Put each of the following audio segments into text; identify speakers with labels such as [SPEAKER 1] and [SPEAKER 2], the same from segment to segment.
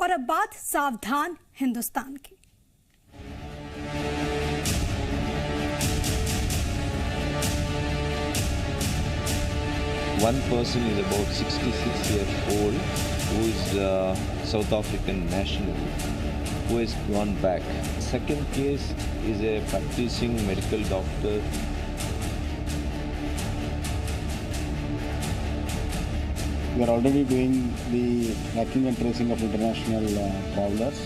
[SPEAKER 1] और अब बात सावधान हिंदुस्तान की।
[SPEAKER 2] One person is about 66 years old who is South African national who has gone back. Second case is a practicing medical doctor.
[SPEAKER 3] We are already doing the tracking and tracing of international travelers.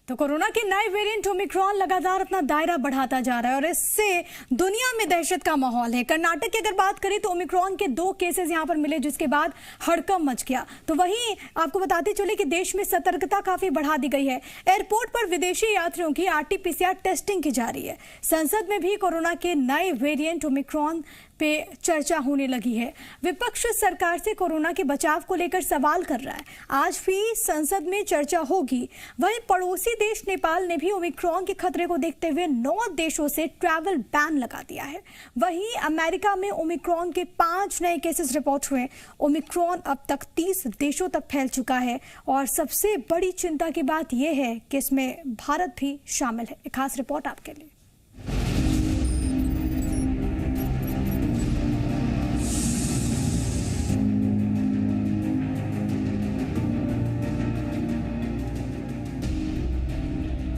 [SPEAKER 1] तो corona के नए variant Omicron लगातार अपना दायरा बढ़ाता जा रहा है और इससे दुनिया में दहशत का माहौल है। कर्नाटक की अगर बात करें तो ओमिक्रॉन के 2 केसेस यहां पर मिले, जिसके बाद हड़कंप मच गया। तो वहीं आपको बताते चले कि देश में सतर्कता काफी बढ़ा दी गई है। एयरपोर्ट पर विदेशी यात्रियों की RT-PCR टेस्टिंग की जा रही है। संसद में भी कोरोना के नए वेरिएंट ओमिक्रॉन पे चर्चा होने लगी है। विपक्ष सरकार से कोरोना के बचाव को लेकर सवाल कर रहा है। आज भी संसद में चर्चा होगी। वहीं पड़ोसी देश नेपाल ने भी ओमिक्रॉन के खतरे को देखते हुए 9 देशों से ट्रैवल बैन लगा दिया है। वहीं अमेरिका में ओमिक्रॉन के 5 नए केसेस रिपोर्ट हुए। ओमिक्रॉन अब तक 30 देशों तक फैल चुका है और सबसे बड़ी चिंता की बात यह है कि इसमें भारत भी शामिल है। एक खास रिपोर्ट आपके लिए।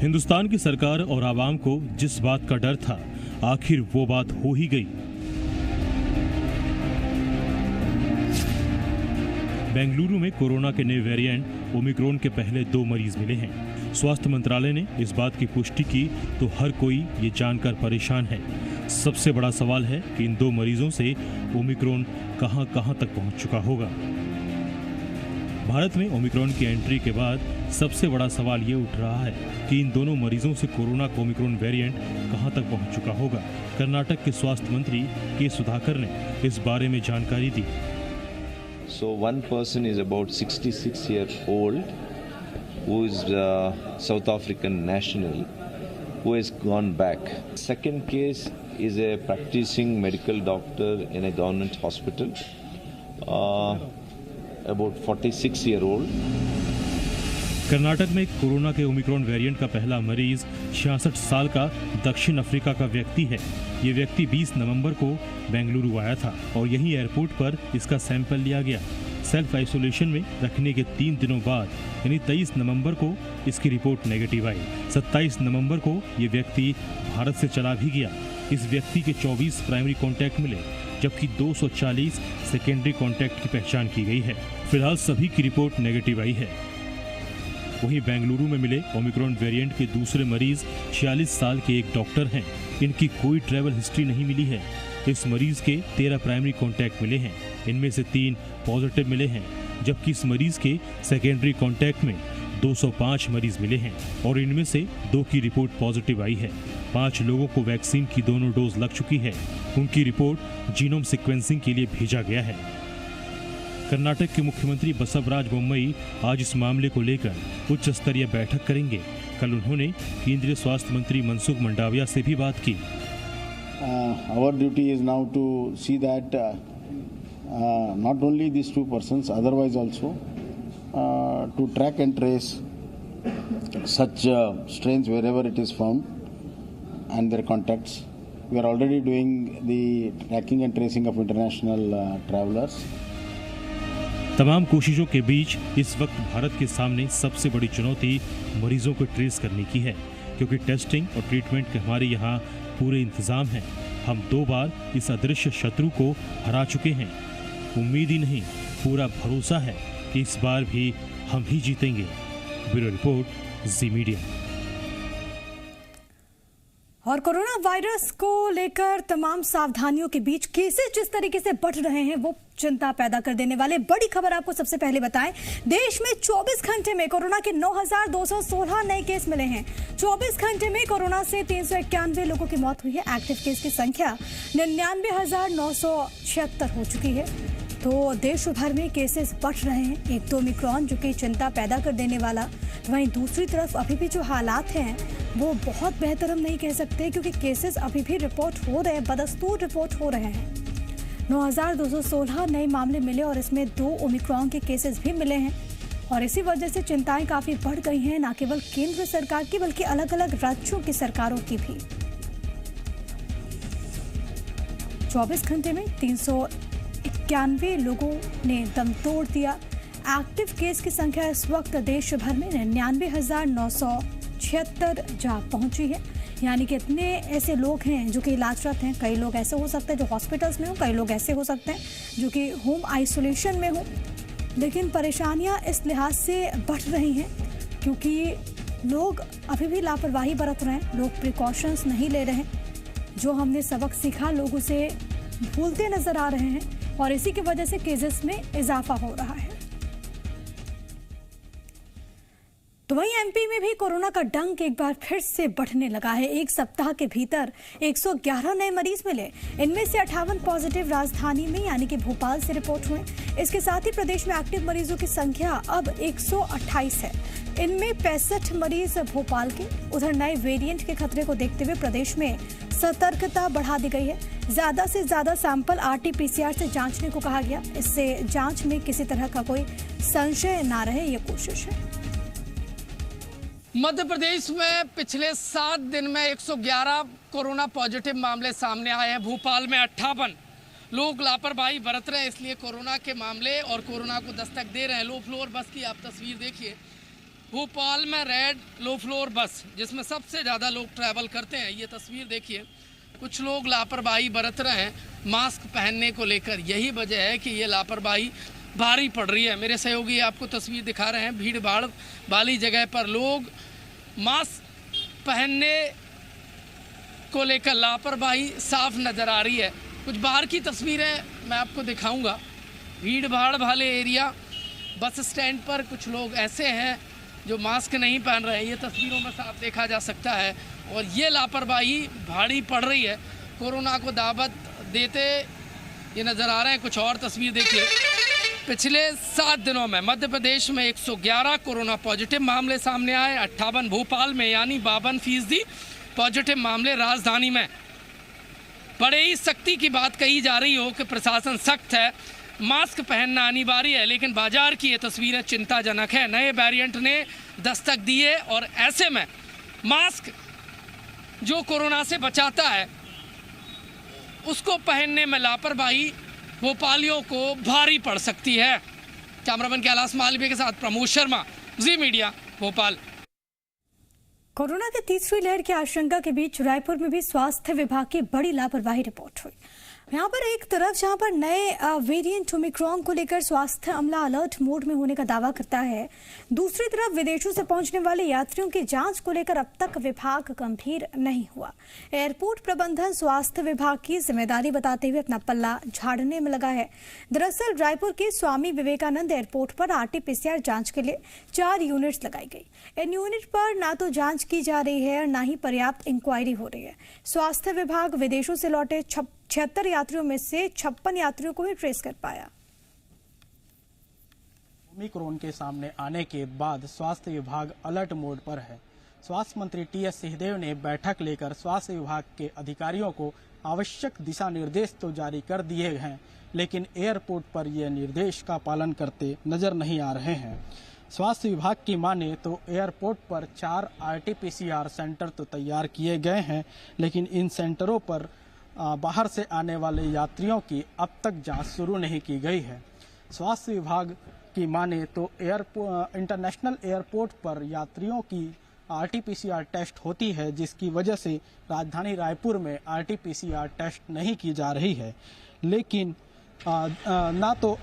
[SPEAKER 4] हिंदुस्तान की सरकार और आवाम को जिस बात का डर था, आखिर वो बात हो ही गई। बेंगलुरु में कोरोना के नए वेरिएंट ओमिक्रॉन के पहले 2 मरीज मिले हैं। स्वास्थ्य मंत्रालय ने इस बात की पुष्टि की तो हर कोई ये जानकर परेशान है। सबसे बड़ा सवाल है कि इन 2 मरीजों से ओमिक्रॉन कहां तक पहुंच चुका होगा। भारत में ओमिक्रॉन की एंट्री के बाद सबसे बड़ा सवाल ये उठ रहा है कि इन दोनों मरीजों से कोरोना का ओमिक्रॉन वेरिएंट कहां तक पहुंच चुका होगा। कर्नाटक के स्वास्थ्य मंत्री के सुधाकर ने इस बारे में जानकारी दी।
[SPEAKER 2] So one person is about 66 years old who is South African national who has gone back. Second case is a practicing medical doctor in a government hospital. About 46-year-old.
[SPEAKER 4] Karnataka में कोरोना के ओमिक्रॉन वेरिएंट का पहला मरीज 66 साल का दक्षिण Africa का व्यक्ति है। ये व्यक्ति 20 नवंबर को बेंगलुरु आया था और यहीं एयरपोर्ट पर इसका सैंपल लिया गया। सेल्फ आइसोलेशन में रखने के 3 दिनों बाद यानी 23 नवंबर को इसकी रिपोर्ट नेगेटिव आई। 27 नवंबर को ये व्यक्ति भारत से चला भी गया। इस व्यक्ति के 24 प्राइमरी कॉन्टैक्ट मिले, जबकि 240 सेकेंडरी कॉन्टैक्ट की पहचान की गई है। फिलहाल सभी की रिपोर्ट नेगेटिव आई है। वहीं बेंगलुरु में मिले ओमिक्रॉन वेरिएंट के दूसरे मरीज 46 साल के एक डॉक्टर हैं। इनकी कोई ट्रैवल हिस्ट्री नहीं मिली है। इस मरीज के 13 प्राइमरी कॉन्टैक्ट मिले हैं। इनमें से 3 पॉजिटिव मिले हैं, जबकि इस मरीज के सेकेंडरी कॉन्टैक्ट में 205 मरीज मिले हैं और इनमें से 2 की रिपोर्ट पॉजिटिव आई है। 5 लोगों को वैक्सीन की दोनों डोज लग चुकी है। उनकी रिपोर्ट जीनोम सीक्वेंसिंग के लिए भेजा गया है। कर्नाटक के मुख्यमंत्री बसवराज बोम्मई आज इस मामले को लेकर उच्च स्तरीय बैठक करेंगे। कल उन्होंने केंद्रीय स्वास्थ्य मंत्री मनसुख मंडाविया से भी बात की।
[SPEAKER 3] Our duty is now to see that not only these 2 persons, otherwise also to track and trace such strains wherever it is found and their contacts. We are already doing the tracking and tracing of international travelers.
[SPEAKER 4] तमाम कोशिशों के बीच इस वक्त भारत के सामने सबसे बड़ी चुनौती मरीजों को ट्रेस करने की है, क्योंकि टेस्टिंग और ट्रीटमेंट के हमारे यहाँ पूरे इंतजाम हैं। हम 2 बार इस अदृश्य शत्रु को हरा चुके हैं। उम्मीद ही नहीं, पूरा भरोसा है कि इस बार भी हम ही जीतेंगे। ब्यूरो रिपोर्ट, जी मीडिया।
[SPEAKER 1] और कोरोना वायरस को लेकर तमाम सावधानियों के बीच केसेस जिस तरीके से बढ़ रहे हैं वो चिंता पैदा कर देने वाले। बड़ी खबर आपको सबसे पहले बताएं, देश में 24 घंटे में कोरोना के 9,216 नए केस मिले हैं। 24 घंटे में कोरोना से 391 लोगों की मौत हुई है। एक्टिव केस की संख्या 99,976 हो चुकी है। तो देश भर में केसेस बढ़ रहे हैं। एक तो ओमिक्रॉन जो कि चिंता पैदा कर देने वाला, वहीं दूसरी तरफ अभी भी जो हालात हैं वो बहुत बेहतर हम नहीं कह सकते, क्योंकि केसेस अभी भी रिपोर्ट हो रहे हैं, बदस्तूर रिपोर्ट हो रहे हैं। 9,216 नए मामले मिले और इसमें 2 ओमिक्रॉन के केसेस भी मिले हैं और इसी वजह से चिंताएं काफी बढ़ गई हैं, न केवल केंद्र सरकार की बल्कि अलग अलग राज्यों की सरकारों की भी। 24 घंटे में 391 लोगों ने दम तोड़ दिया। एक्टिव केस की संख्या इस वक्त देश भर में 99,976 जा पहुंची है। यानी कि इतने ऐसे लोग हैं जो कि इलाजरत हैं। कई लोग ऐसे हो सकते हैं जो हॉस्पिटल्स में हो, कई लोग ऐसे हो सकते हैं जो कि होम आइसोलेशन में हो। लेकिन परेशानियां इस लिहाज से बढ़ रही हैं क्योंकि लोग अभी भी लापरवाही बरत रहे हैं, लोग प्रिकॉशंस नहीं ले रहे हैं। जो हमने सबक सीखा लोग उसे भूलते नजर आ रहे हैं और इसी की वजह से केसेस में इजाफा हो रहा है। तो वहीं एमपी में भी कोरोना का डंक एक बार फिर से बढ़ने लगा है। एक सप्ताह के भीतर 111 नए मरीज मिले। इनमें से 58 पॉजिटिव राजधानी में यानी कि भोपाल से रिपोर्ट हुए। इसके साथ ही प्रदेश में एक्टिव मरीजों की संख्या अब 128 है। इनमें 65 मरीज भोपाल के। उधर नए वेरिएंट के खतरे को देखते हुए प्रदेश में सतर्कता बढ़ा दी गई है। ज्यादा से ज्यादा सैंपल RT-PCR से जांचने को कहा गया। इससे जांच में किसी तरह का कोई संशय ना रहे, ये कोशिश है।
[SPEAKER 5] मध्य प्रदेश में पिछले 7 दिन में 111 कोरोना पॉजिटिव मामले सामने आए हैं। भोपाल में 58 लोग लापरवाही बरत रहे हैं, इसलिए कोरोना के मामले और कोरोना को दस्तक दे रहे हैं। लो फ्लोर बस की आप तस्वीर देखिए। भोपाल में रेड लो फ्लोर बस जिसमें सबसे ज़्यादा लोग ट्रैवल करते हैं, ये तस्वीर देखिए। कुछ लोग लापरवाही बरत रहे हैं मास्क पहनने को लेकर। यही वजह है कि ये लापरवाही भारी पड़ रही है। मेरे सहयोगी आपको तस्वीर दिखा रहे हैं। भीड़ भाड़ वाली जगह पर लोग मास्क पहनने को लेकर लापरवाही साफ नज़र आ रही है। कुछ बाहर की तस्वीरें मैं आपको दिखाऊंगा। भीड़ भाड़ वाले एरिया, बस स्टैंड पर कुछ लोग ऐसे हैं जो मास्क नहीं पहन रहे हैं, ये तस्वीरों में साफ देखा जा सकता है। और ये लापरवाही भारी पड़ रही है, कोरोना को दावत देते ये नज़र आ रहे हैं। कुछ और तस्वीर देखिए। पिछले 7 दिनों में मध्य प्रदेश में 111 कोरोना पॉजिटिव मामले सामने आए। 58 भोपाल में यानी 52% पॉजिटिव मामले राजधानी में। बड़े ही सख्ती की बात कही जा रही हो कि प्रशासन सख्त है, मास्क पहनना अनिवार्य है, लेकिन बाजार की ये तस्वीरें चिंताजनक है। नए वेरिएंट ने दस्तक दी है और ऐसे में मास्क जो कोरोना से बचाता है उसको पहनने में लापरवाही भोपालियों को भारी पड़ सकती है। कैमरामैन कैलाश मालवीय के साथ प्रमोद शर्मा, जी मीडिया, भोपाल।
[SPEAKER 1] कोरोना की तीसरी लहर की आशंका के बीच रायपुर में भी स्वास्थ्य विभाग की बड़ी लापरवाही रिपोर्ट हुई। यहाँ पर एक तरफ जहाँ पर नए वेरिएंट ओमिक्रॉन को लेकर स्वास्थ्य अमला अलर्ट मोड में होने का दावा करता है, दूसरी तरफ विदेशों से पहुंचने वाले यात्रियों की जांच को लेकर अब तक विभाग गंभीर नहीं हुआ। एयरपोर्ट प्रबंधन स्वास्थ्य विभाग की जिम्मेदारी बताते हुए अपना पल्ला झाड़ने में लगा है। दरअसल रायपुर के स्वामी विवेकानंद एयरपोर्ट पर RT-PCR जांच के लिए 4 यूनिट्स लगाई गई। इन यूनिट पर ना तो जांच की जा रही है और ना ही पर्याप्त इंक्वायरी हो रही है। स्वास्थ्य विभाग विदेशों से लौटे 76 यात्रियों में से 56 यात्रियों को ही ट्रेस कर पाया।
[SPEAKER 6] ओमिक्रॉन के सामने आने के बाद स्वास्थ्य विभाग अलर्ट मोड पर है। स्वास्थ्य मंत्री TS सिंहदेव ने बैठक लेकर स्वास्थ्य विभाग के अधिकारियों को आवश्यक दिशा निर्देश तो जारी कर दिए हैं, लेकिन एयरपोर्ट पर यह निर्देश का पालन करते नजर नहीं आ रहे हैं। स्वास्थ्य विभाग की माने तो एयरपोर्ट पर 4 RT-PCR सेंटर तो तैयार किए गए हैं, लेकिन इन सेंटरों पर बाहर से आने वाले यात्रियों की अब तक जांच शुरू नहीं की गई है। स्वास्थ्य विभाग की माने तो इंटरनेशनल एयरपोर्ट पर यात्रियों की RT-PCR टेस्ट होती है, जिसकी वजह से राजधानी रायपुर में RT-PCR टेस्ट नहीं की जा रही है। लेकिन ना तो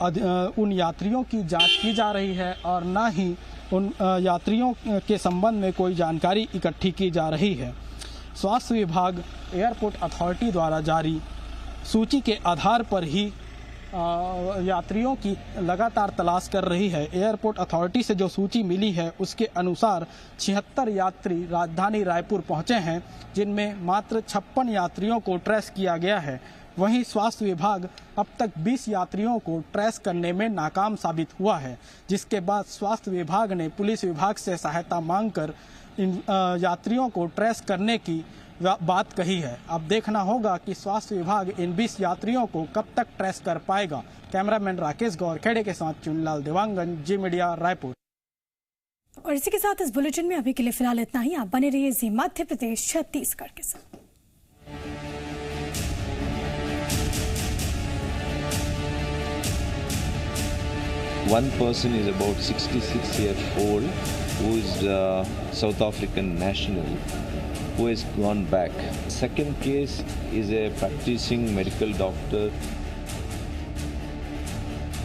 [SPEAKER 6] उन यात्रियों की जांच की जा रही है और ना ही उन यात्रियों के संबंध में कोई जानकारी इकट्ठी की जा रही है। स्वास्थ्य विभाग एयरपोर्ट अथॉरिटी द्वारा जारी सूची के आधार पर ही यात्रियों की लगातार तलाश कर रही है। एयरपोर्ट अथॉरिटी से जो सूची मिली है उसके अनुसार 76 यात्री राजधानी रायपुर पहुंचे हैं, जिनमें मात्र 56 यात्रियों को ट्रेस किया गया है। वहीं स्वास्थ्य विभाग अब तक 20 यात्रियों को ट्रेस करने में नाकाम साबित हुआ है, जिसके बाद स्वास्थ्य विभाग ने पुलिस विभाग से सहायता मांगकर इन यात्रियों को ट्रेस करने की बात कही है। अब देखना होगा कि स्वास्थ्य विभाग इन 20 यात्रियों को कब तक ट्रेस कर पाएगा। कैमरामैन राकेश गौरखेड़े के साथ चुनलाल देवांगन, जी मीडिया, रायपुर।
[SPEAKER 1] और इसी के साथ इस बुलेटिन में अभी के लिए फिलहाल इतना ही। आप बने रहिए जी मध्य प्रदेश छत्तीसगढ़ के साथ।
[SPEAKER 2] One person is about 66-year-old who is South African national who has gone back. Second case is a practicing medical doctor